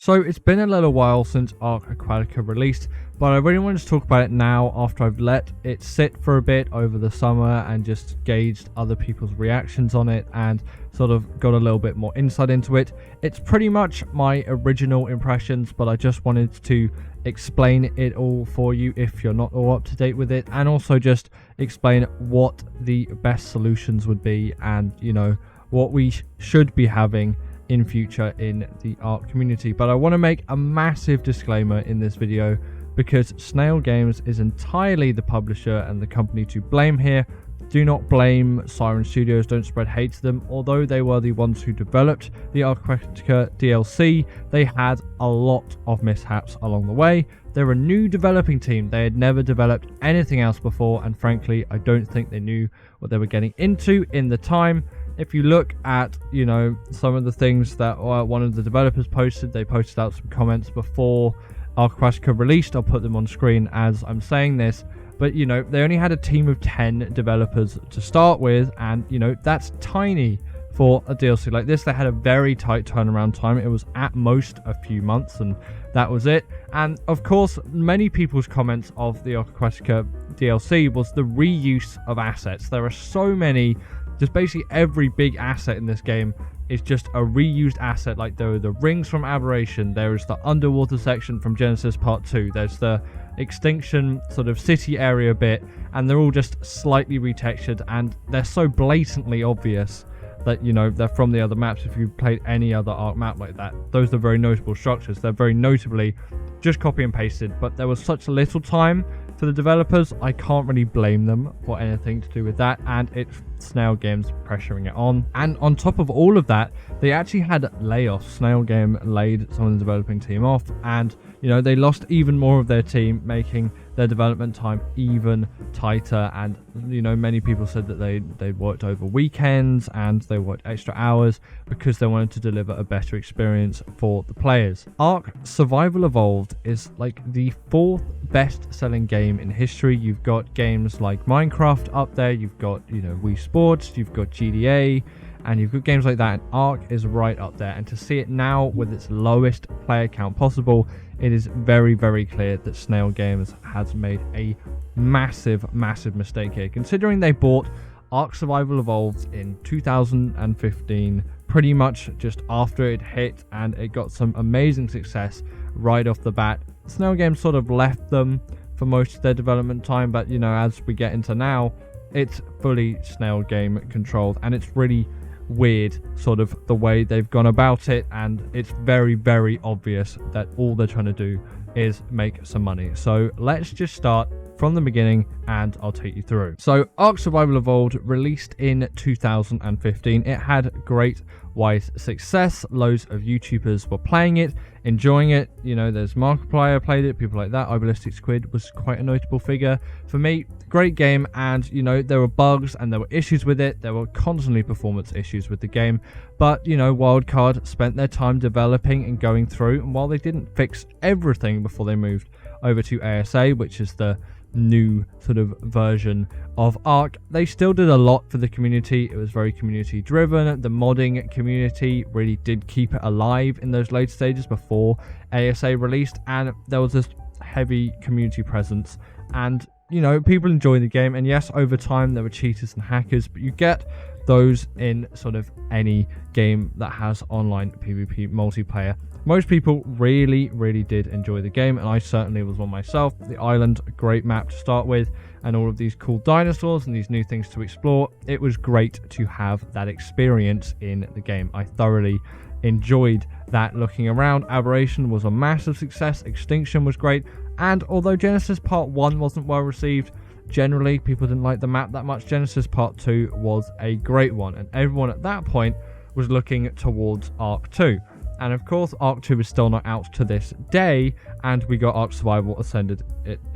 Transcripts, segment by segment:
So it's been a little while since Ark Aquatica released, but I really wanted to talk about it now after I've let it sit for a bit over the summer and just gauged other people's reactions on it and sort of got a little bit more insight into it. It's pretty much my original impressions, but I just wanted to explain it all for you if you're not all up to date with it, and also just explain what the best solutions would be and, you know, what we should be having in future in the Ark community. But I want to make a massive disclaimer in this video because Snail Games is entirely the publisher and the company to blame here. Do not blame Siren Studios, don't spread hate to them. Although they were the ones who developed the Ark Aquatica DLC, they had a lot of mishaps along the way. They're a new developing team. They had never developed anything else before, and frankly, I don't think they knew what they were getting into in the time. If you look at, you know, some of the things that one of the developers posted, they posted out some comments before Ark Aquatica released. I'll put them on screen as I'm saying this. But, you know, they only had a team of 10 developers to start with. And, you know, that's tiny for a DLC like this. They had a very tight turnaround time. It was at most a few months, and that was it. And, of course, many people's comments of the Ark Aquatica DLC was the reuse of assets. There are so many. Just basically every big asset in this game is just a reused asset. Like there are the rings from Aberration, there is the underwater section from Genesis Part 2, there's the extinction sort of city area bit, and they're all just slightly retextured, and they're so blatantly obvious that, you know, they're from the other maps. If you've played any other Ark map like that, those are very notable structures. They're very notably just copy and pasted, but there was such little time for the developers, I can't really blame them for anything to do with that, and it's Snail Games pressuring it on. And on top of all of that, they actually had layoffs. Snail Game laid some of the developing team off, and, you know, they lost even more of their team, making their development time even tighter. And, you know, many people said that they worked over weekends and they worked extra hours because they wanted to deliver a better experience for the players. Ark Survival Evolved is like the 4th best selling game in history. You've got games like Minecraft up there, you've got, you know, Wii Sports, you've got GDA, and you've got games like that, and Ark is right up there. And to see it now with its lowest player count possible, it is very, very clear that Snail Games has made a massive mistake here, considering they bought Ark Survival Evolved in 2015, pretty much just after it hit, and it got some amazing success right off the bat. Snail Games sort of left them for most of their development time, but, you know, as we get into now, it's fully Snail Game controlled, and it's really weird sort of the way they've gone about it, and it's very, very obvious that all they're trying to do is make some money. So let's just start from the beginning and I'll take you through. So Ark Survival Evolved released in 2015. It had great wide success. Loads of YouTubers were playing it, enjoying it. You know, there's Markiplier played it, people like that. iBallistic Squid was quite a notable figure. For me, great game, and, you know, there were bugs and there were issues with it. There were constantly performance issues with the game, but, you know, Wildcard spent their time developing and going through, and while they didn't fix everything before they moved over to ASA, which is the new sort of version of Ark, they still did a lot for the community. It was very community driven. The modding community really did keep it alive in those late stages before ASA released, and there was this heavy community presence, and, you know, people enjoyed the game. And yes, over time there were cheaters and hackers, but you get those in sort of any game that has online PvP multiplayer. Most people really did enjoy the game, and I certainly was one myself. The island, a great map to start with, and all of these cool dinosaurs and these new things to explore. It was great to have that experience in the game. I thoroughly enjoyed that looking around. Aberration was a massive success. Extinction was great, and although Genesis Part 1 wasn't well received, generally people didn't like the map that much. Genesis Part 2 was a great one, and everyone at that point was looking towards Ark 2. And of course, Ark 2 is still not out to this day, and we got Ark Survival Ascended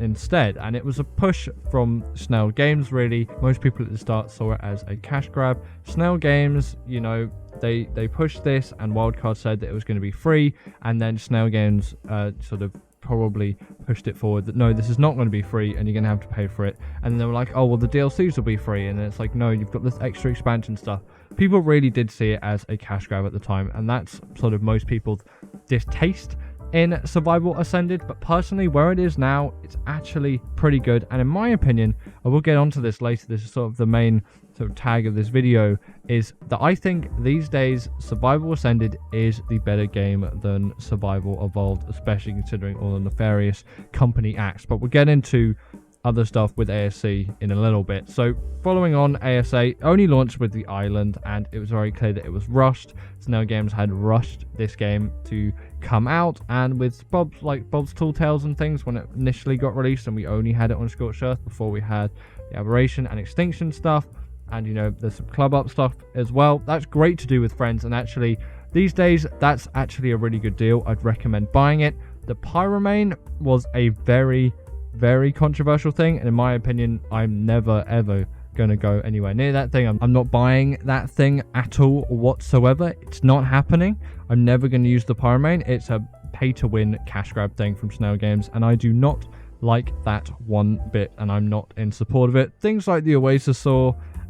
instead. And it was a push from Snail Games, really. Most people at the start saw it as a cash grab. Snail Games, you know, they pushed this, and Wildcard said that it was going to be free, and then Snail Games sort of probably pushed it forward that no, this is not going to be free and you're going to have to pay for it. And then they were like, oh well, the DLCs will be free, and it's like, no, you've got this extra expansion stuff. People really did see it as a cash grab at the time, and that's sort of most people's distaste in Survival Ascended. But personally, where it is now, it's actually pretty good, and in my opinion, I will get onto this later, this is sort of the main sort of tag of this video, is that I think these days Survival Ascended is the better game than Survival Evolved, especially considering all the nefarious company acts. But we'll get into other stuff with ASC in a little bit. So following on, ASA only launched with the island, and it was very clear that it was rushed. Snow Games had rushed this game to come out, and with Bob's Tall Tales and things, when it initially got released, and we only had it on Scorched Earth before we had the Aberration and Extinction stuff, and you know, there's some club up stuff as well. That's great to do with friends, and actually these days that's actually a really good deal. I'd recommend buying it. The Pyromane was a very controversial thing, and in my opinion, I'm never ever gonna go anywhere near that thing. I'm not buying that thing at all whatsoever. It's not happening. I'm never gonna use the Pyromane. It's a pay to win cash grab thing from Snail Games, and I do not like that one bit, and I'm not in support of it. Things like the Oasis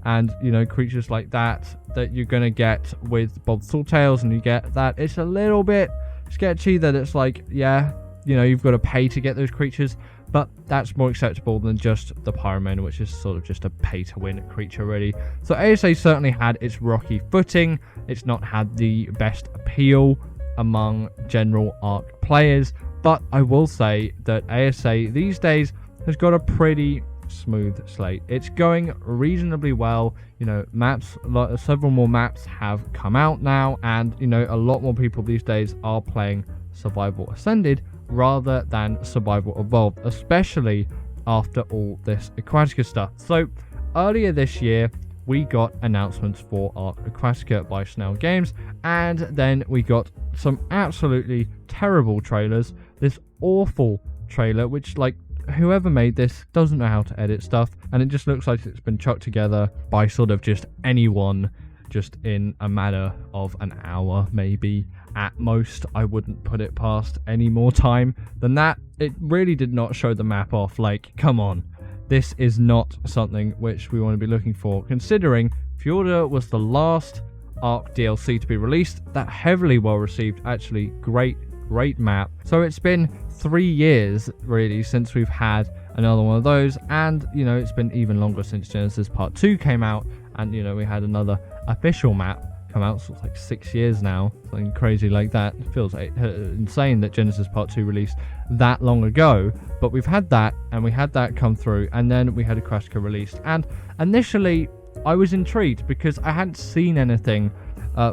and you know, creatures like that you're gonna get with Bob's Tall Tales, and you get that, it's a little bit sketchy that it's like, yeah, you know, you've got to pay to get those creatures, but that's more acceptable than just the Pyromane, which is sort of just a pay to win creature really. So ASA certainly had its rocky footing. It's not had the best appeal among general Ark players, but I will say that ASA these days has got a pretty smooth slate. It's going reasonably well. You know, maps, several more maps have come out now, and you know, a lot more people these days are playing Survival Ascended rather than Survival Evolved, especially after all this Aquatica stuff. So earlier this year we got announcements for Ark Aquatica by Snail Games, and then we got some absolutely terrible trailers. This awful trailer which, like, whoever made this doesn't know how to edit stuff, and it just looks like it's been chucked together by sort of just anyone, just in a matter of an hour maybe at most. I wouldn't put it past any more time than that. It really did not show the map off. Like, come on, this is not something which we want to be looking for, considering Fjorda was the last Ark DLC to be released. That heavily well received, actually great map. So it's been 3 years really since we've had another one of those, and you know, it's been even longer since Genesis Part 2 came out, and you know, we had another official map come out, so it's like 6 years now, something crazy like that. It feels like insane that Genesis Part 2 released that long ago, but we've had that, and we had that come through, and then we had Aquatica released, and initially I was intrigued because I hadn't seen anything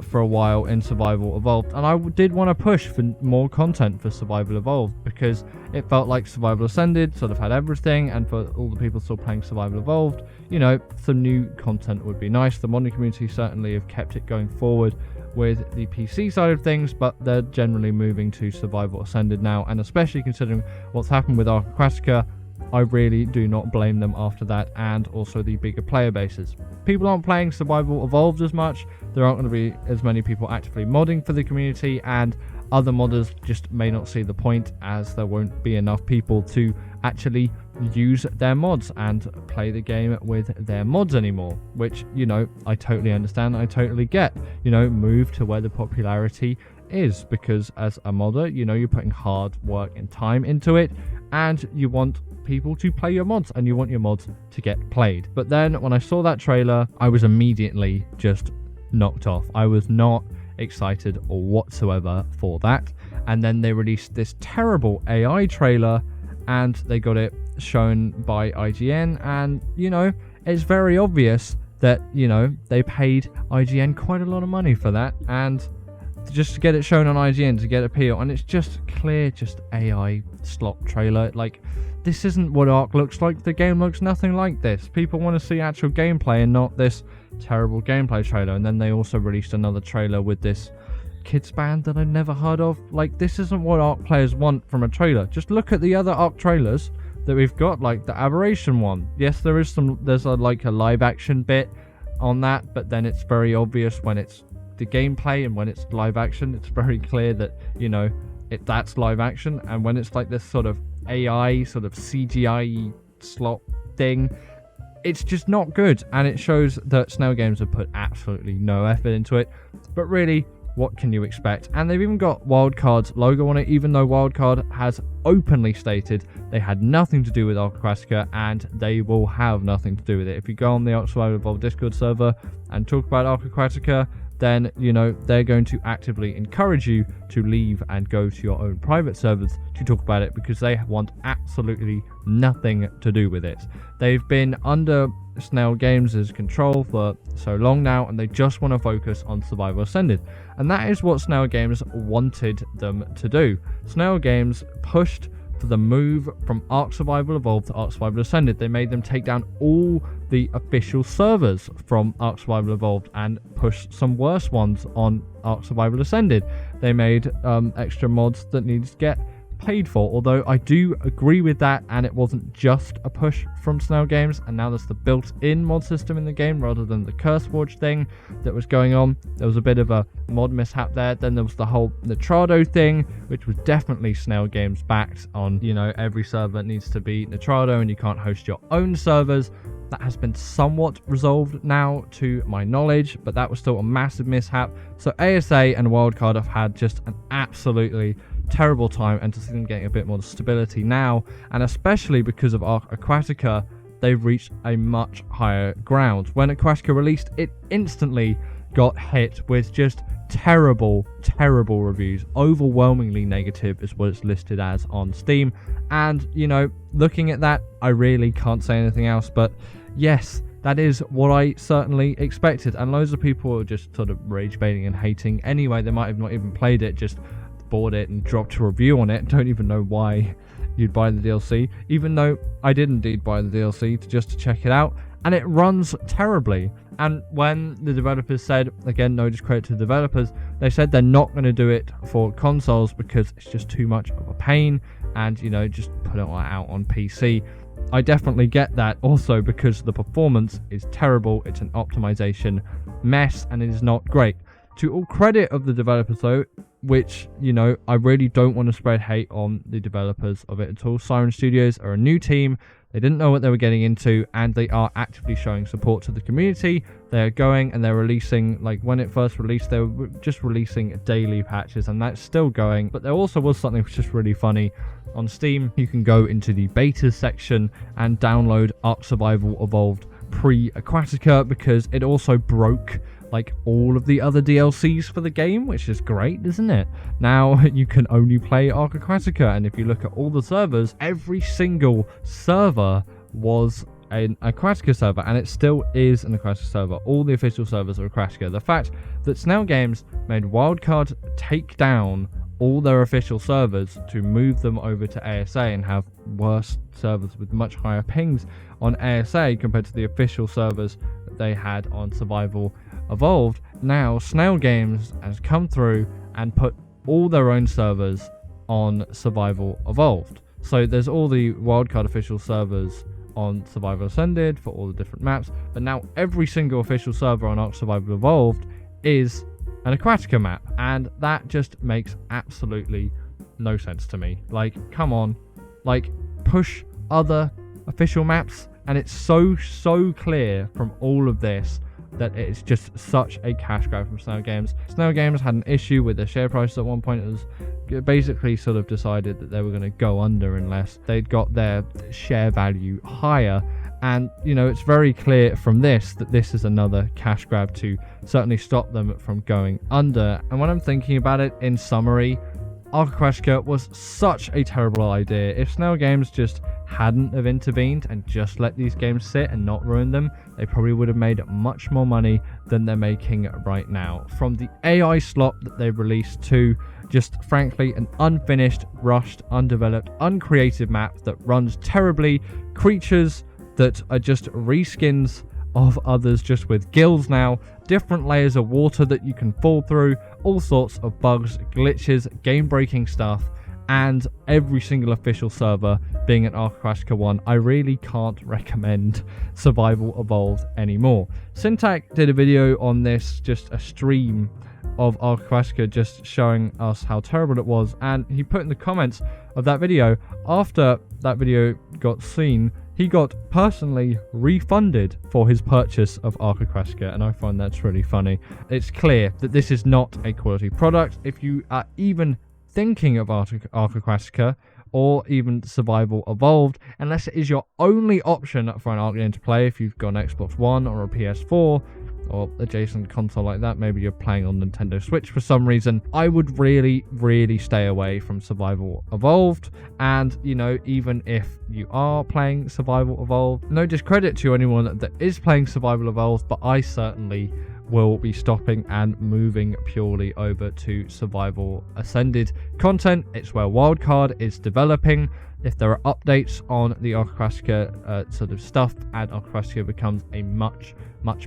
for a while in Survival Evolved, and I did want to push for more content for Survival Evolved because it felt like Survival Ascended sort of had everything, and for all the people still playing Survival Evolved, you know, some new content would be nice. The modding community certainly have kept it going forward with the PC side of things, but they're generally moving to Survival Ascended now, and especially considering what's happened with Ark Aquatica, I really do not blame them after that, and also the bigger player bases. People aren't playing Survival Evolved as much, there aren't going to be as many people actively modding for the community, and other modders just may not see the point, as there won't be enough people to actually use their mods and play the game with their mods anymore, which, you know, I totally understand, I totally get. You know, move to where the popularity is, because as a modder, you know, you're putting hard work and time into it, and you want people to play your mods, and you want your mods to get played. But then when I saw that trailer, I was immediately just knocked off. I was not excited or whatsoever for that. And then they released this terrible AI trailer, and they got it shown by IGN, and you know, it's very obvious that, you know, they paid IGN quite a lot of money for that, and just to get it shown on IGN to get appeal, and it's just clear just AI slop trailer. Like, this isn't what Ark looks like. The game looks nothing like this. People want to see actual gameplay and not this terrible gameplay trailer. And then they also released another trailer with this kids band that I've never heard of. Like, this isn't what Ark players want from a trailer. Just look at the other Ark trailers that we've got, like the Aberration one. Yes, there's like a live action bit on that, but then it's very obvious when it's the gameplay, and when it's live action, it's very clear that, you know, that's live action, and when it's like this sort of AI, sort of CGI slot thing, it's just not good. And it shows that Snail Games have put absolutely no effort into it. But really, what can you expect? And they've even got Wildcard's logo on it, even though Wildcard has openly stated they had nothing to do with Ark Aquatica, and they will have nothing to do with it. If you go on the Ark Survival Evolved Discord server and talk about Ark Aquatica, then, you know, they're going to actively encourage you to leave and go to your own private servers to talk about it, because they want absolutely nothing to do with it. They've been under Snail Games' control for so long now, and they just want to focus on Survival Ascended. And that is what Snail Games wanted them to do. Snail Games pushed for the move from Ark Survival Evolved to Ark Survival Ascended. They made them take down all the official servers from Ark Survival Evolved and push some worse ones on Ark Survival Ascended. They made extra mods that needed to get paid for, although I do agree with that, and it wasn't just a push from Snail Games, and now there's the built-in mod system in the game rather than the CurseForge thing that was going on. There was a bit of a mod mishap there. Then there was the whole Nitrado thing, which was definitely Snail Games backed on, you know, every server needs to be Nitrado and you can't host your own servers. That has been somewhat resolved now to my knowledge, but that was still a massive mishap. So ASA and Wildcard have had just an absolutely terrible time, and to see them getting a bit more stability now, and especially because of Ark Aquatica, they've reached a much higher ground. When Aquatica released, it instantly got hit with just terrible reviews. Overwhelmingly negative is what it's listed as on Steam, and, you know, looking at that, I really can't say anything else, but yes, that is what I certainly expected. And loads of people are just sort of rage baiting and hating anyway. They might have not even played it, just bought it and dropped a review on it. Don't even know why you'd buy the DLC, even though I did indeed buy the DLC just to check it out, and it runs terribly. And when the developers said, again, no discredit to the developers, they said they're not going to do it for consoles because it's just too much of a pain, and, you know, just put it out on PC. I definitely get that, also because the performance is terrible. It's an optimization mess, and it is not great. To all credit of the developers though, which, you know, I really don't want to spread hate on the developers of it at all. Siren Studios are a new team. They didn't know what they were getting into, and they are actively showing support to the community. They're going and they're releasing, like when it first released, they were just releasing daily patches, and that's still going. But there also was something which is really funny. On Steam, you can go into the beta section and download Ark Survival Evolved pre-Aquatica, because it also broke like all of the other DLCs for the game, which is great, isn't it? Now you can only play Ark Aquatica, and if you look at all the servers, every single server was an Aquatica server, and it still is an Aquatica server. All the official servers are Aquatica. The fact that Snail Games made Wildcard take down all their official servers to move them over to ASA and have worse servers with much higher pings on ASA compared to the official servers that they had on Survival Evolved. Now Snail Games has come through and put all their own servers on Survival Evolved. So there's all the Wildcard official servers on Survival Ascended for all the different maps, but now every single official server on Ark Survival Evolved is an Aquatica map, and that just makes absolutely no sense to me. Like, come on, like, push other official maps, and it's so clear from all of this that it's just such a cash grab from Snail Games. Snail Games had an issue with their share price at one point. It was basically sort of decided that they were going to go under unless they'd got their share value higher. And, you know, it's very clear from this that this is another cash grab to certainly stop them from going under. And when I'm thinking about it, in summary, Ark Aquatica was such a terrible idea. If Snail Games just hadn't have intervened and just let these games sit and not ruin them, they probably would have made much more money than they're making right now. From the AI slot that they've released to just frankly an unfinished, rushed, undeveloped, uncreative map that runs terribly, creatures that are just reskins of others just with gills now, different layers of water that you can fall through, all sorts of bugs, glitches, game-breaking stuff, and every single official server being an Ark Aquatica one, I really can't recommend Survival Evolved anymore. Syntac did a video on this, just a stream of Ark Aquatica, just showing us how terrible it was, and he put in the comments of that video, after that video got seen, he got personally refunded for his purchase of Ark Aquatica, and I find that's really funny. It's clear that this is not a quality product. If you are even thinking of Ark Aquatica or even Survival Evolved, unless it is your only option for an Ark game to play, if you've got an Xbox One or a PS4 or adjacent console like that, maybe you're playing on Nintendo Switch for some reason, I would really stay away from Survival Evolved. And you know, even if you are playing Survival Evolved, no discredit to anyone that is playing Survival Evolved, but I certainly will be stopping and moving purely over to Survival Ascended content. It's where Wildcard is developing. If there are updates on the Ark Aquatica sort of stuff, and Ark Aquatica becomes a much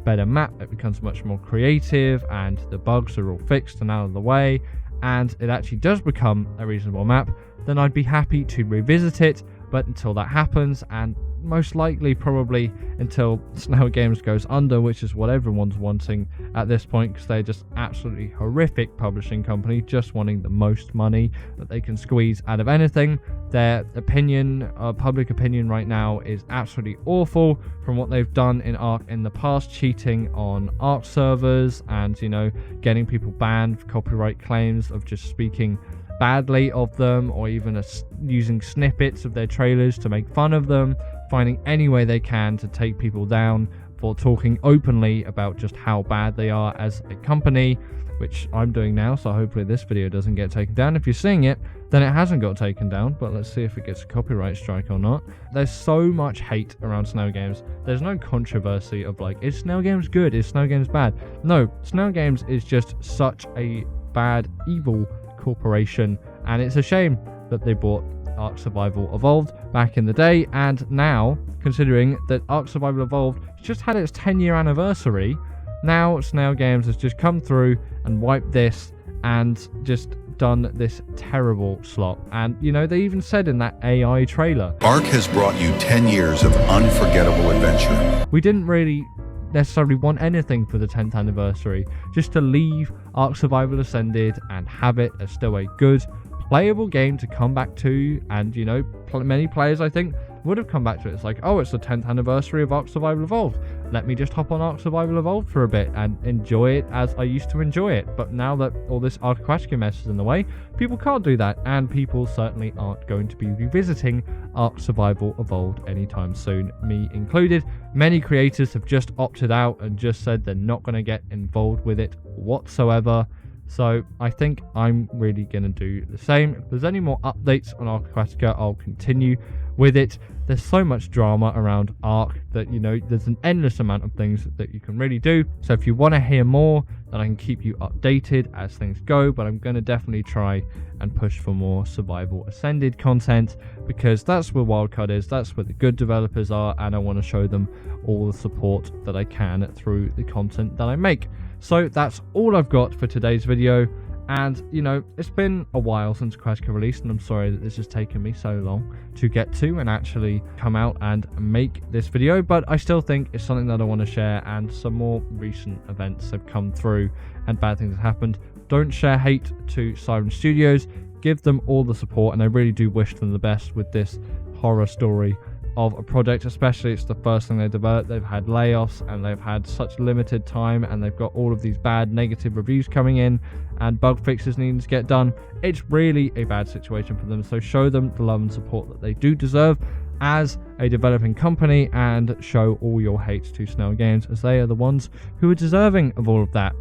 better map, it becomes much more creative, and the bugs are all fixed and out of the way, and it actually does become a reasonable map, then I'd be happy to revisit it. But until that happens, and most likely probably until Snail Games goes under, which is what everyone's wanting at this point, because they're just absolutely horrific publishing company, just wanting the most money that they can squeeze out of anything. Their opinion, public opinion right now, is absolutely awful from what they've done in Ark in the past, cheating on Ark servers, and you know, getting people banned for copyright claims of just speaking badly of them, or even using snippets of their trailers to make fun of them, finding any way they can to take people down for talking openly about just how bad they are as a company, which I'm doing now, so hopefully this video doesn't get taken down. If you're seeing it, then it hasn't got taken down, but let's see if it gets a copyright strike or not. There's so much hate around Snail Games. There's no controversy of like, is Snail Games good? Is Snail Games bad? No, Snail Games is just such a bad, evil corporation, and it's a shame that they bought Ark Survival Evolved back in the day. And now, considering that Ark Survival Evolved just had its 10-year anniversary, now Snail Games has just come through and wiped this and just done this terrible slop. And you know, they even said in that AI trailer, Ark has brought you 10 years of unforgettable adventure. We didn't really necessarily want anything for the 10th anniversary, just to leave Ark Survival Ascended and have it as still a good playable game to come back to. And you know, many players I think would have come back to it. It's like, oh, it's the 10th anniversary of Ark Survival Evolved, let me just hop on Ark Survival Evolved for a bit and enjoy it as I used to enjoy it. But now that all this Ark Aquatica mess is in the way, people can't do that, and people certainly aren't going to be revisiting Ark Survival Evolved anytime soon, me included. Many creators have just opted out and just said they're not going to get involved with it whatsoever. So I think I'm really going to do the same. If there's any more updates on Ark Aquatica, I'll continue with it. There's so much drama around Ark that, you know, there's an endless amount of things that you can really do. So if you want to hear more, then I can keep you updated as things go. But I'm going to definitely try and push for more Survival Ascended content, because that's where Wildcard is, that's where the good developers are, and I want to show them all the support that I can through the content that I make. So that's all I've got for today's video. And you know, it's been a while since Aquatica released, and I'm sorry that this has taken me so long to get to and actually come out and make this video, but I still think it's something that I want to share, and some more recent events have come through and bad things have happened. Don't share hate to Siren Studios, give them all the support, and I really do wish them the best with this horror story of a project. Especially, it's the first thing they developed. They've had layoffs and they've had such limited time, and they've got all of these bad negative reviews coming in and bug fixes needing to get done. It's really a bad situation for them, so show them the love and support that they do deserve as a developing company, and show all your hate to Snail Games, as they are the ones who are deserving of all of that.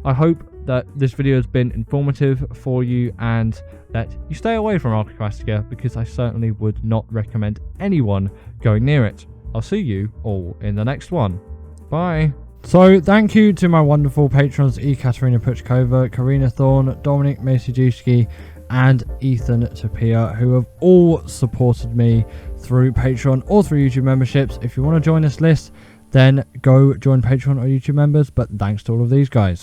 I hope that this video has been informative for you, and that you stay away from Ark Aquatica, because I certainly would not recommend anyone going near it. I'll see you all in the next one. Bye. So thank you to my wonderful patrons Ekaterina Puchkova, Karina Thorne, Dominic Masijewski, and Ethan Tapia, who have all supported me through Patreon or through YouTube memberships. If you want to join this list, then go join Patreon or YouTube members, but thanks to all of these guys.